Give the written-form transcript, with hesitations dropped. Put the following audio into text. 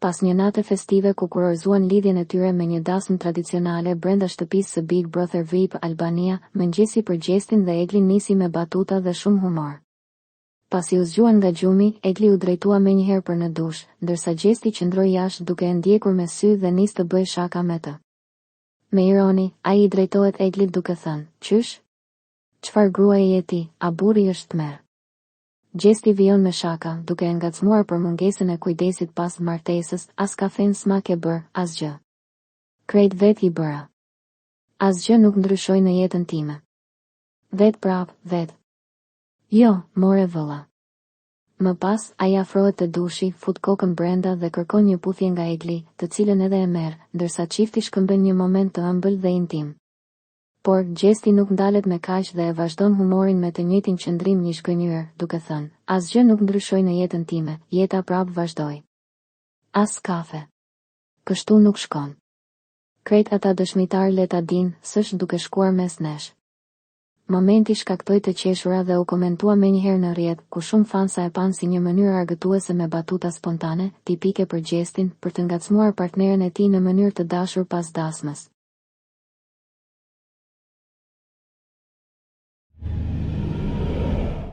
Pas një nate festive ku kurorzuan lidhjen e tyre me një dasmë tradicionale brenda shtëpisë së Big Brother VIP Albania, mëngjesi për Gjestin dhe Eglin nisi me batuta dhe shumë humor. Pasi u zgjuan nga gjumi, Egli u drejtua menjëherë për në dush, ndërsa Gjesti qëndroi jashtë duke e ndjekur me sy dhe nis të bëj shaka me të. Me ironi, ai i drejtohet Eglit duke thënë: "Qysh? Çfarë gruaje je ti, a burri është tmerr?" Gjesti vijon me shaka, duke e ngacmuar për mungesën e kujdesit pas martesës, as kafen s'ma ke bër, asgjë. Krejt vet i bëra. Asgjë nuk ndryshoi në jetën time. Vet prap, vet. Jo, more vëlla. Më pas, ai afrohet te dushi, fut kokën brenda dhe kërkon një puthje nga Egli, të cilën edhe e merr, ndërsa çifti shkëmben një moment të ëmbël dhe intim. Por Gjesti nuk ndalet me kaq dhe e vazhdon humorin me të njëjtin qëndrim një shgënjyer, duke thënë: "Asgjë nuk ndryshoi në jetën time, jeta prap vazhdoi. As kafe. Kështu nuk shkon. Krejt ata dëshmitar le ta dinë, s'është duke shkuar mes nesh." Momenti shkaktoi të qeshura dhe u komentua menjëherë në rrjet, ku shumë fansa e pan si një mënyrë argëtuese me batuta spontane, tipike për Gjestin, për të ngacmuar partneren e tij në mënyrë të dashur pas dasmës.